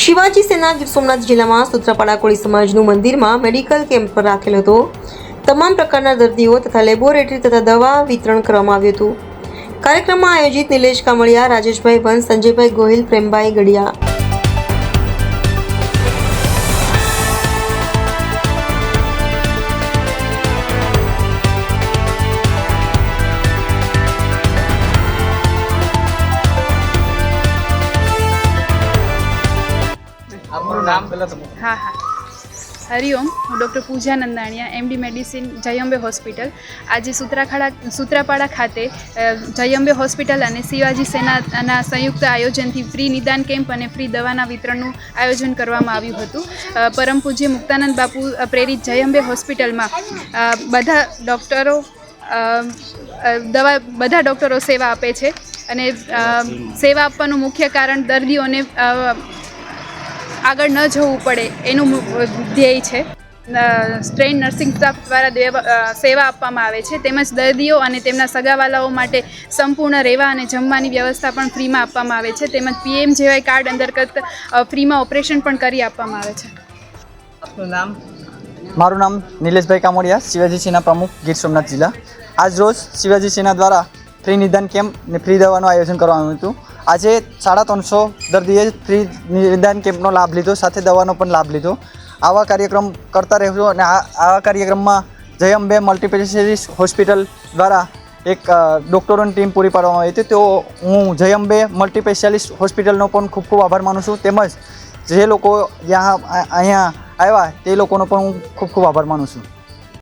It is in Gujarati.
શિવાજી સેના ગીર સોમનાથ જિલ્લામાં સૂત્રાપાડા કોળી સમાજનું મંદિરમાં મેડિકલ કેમ્પ રાખેલો હતો। તમામ પ્રકારના દર્દીઓ તથા લેબોરેટરી તથા દવા વિતરણ કરવામાં આવ્યું હતું। કાર્યક્રમમાં આયોજિત નિલેશ કામળિયા, રાજેશભાઈ વંશ, સંજયભાઈ ગોહિલ, પ્રેમભાઈ ગડિયા। हाँ हाँ हरिओम हूँ डॉक्टर पूजा नंदाणिया एमडी मेडिसिन जयंबे हॉस्पिटल। आज सूत्रापाड़ा खाते जयंबे हॉस्पिटल और शिवाजी सेना संयुक्त आयोजन थी फ्री निदान केम्प और फ्री दवाना वितरणનું आयोजन करवामां आव्युं हतुं। परम पूज्य मुक्तानंद बापू प्रेरित जयंबे हॉस्पिटल में बधा डॉक्टरो બધા ડૉક્ટરો સેવા આપે છે અને સેવા આપવાનું મુખ્ય કારણ દર્દીઓને આગળ ન જવું પડે એનું ધ્યેય છે। ટ્રેન નર્સિંગ સ્ટાફ દ્વારા સેવા આપવામાં આવે છે તેમજ દર્દીઓ અને તેમના સગાવાલાઓ માટે સંપૂર્ણ રહેવા અને જમવાની વ્યવસ્થા પણ ફ્રીમાં આપવામાં આવે છે તેમજ PMJY કાર્ડ અંતર્ગત ફ્રીમાં ઓપરેશન પણ કરી આપવામાં આવે છે। આપનું નામ? મારું નામ નિલેશભાઈ કામોડિયા, શિવાજી સેના પ્રમુખ, ગીર સોમનાથ જિલ્લા। આજ રોજ શિવાજી સેના દ્વારા ફ્રી નિદાન કેમ્પ ને ફ્રી દવાનું આયોજન કરવામાં આવ્યું હતું। આજે 350 દર્દીએ ફ્રી નિદાન કેમ્પનો લાભ લીધો, સાથે દવાનો પણ લાભ લીધો। આવા કાર્યક્રમ કરતા રહેજો અને આવા કાર્યક્રમમાં જય અંબે મલ્ટીસ્પેશિયાલિસ્ટ હોસ્પિટલ દ્વારા એક ડૉક્ટરોની ટીમ પૂરી પાડવામાં આવી હતી। તો હું જય અંબે મલ્ટીસ્પેશિયાલિસ્ટ હોસ્પિટલનો પણ ખૂબ ખૂબ આભાર માનું છું, તેમજ જે લોકો અહીંયા આવ્યા તે લોકોનો પણ હું ખૂબ ખૂબ આભાર માનું છું।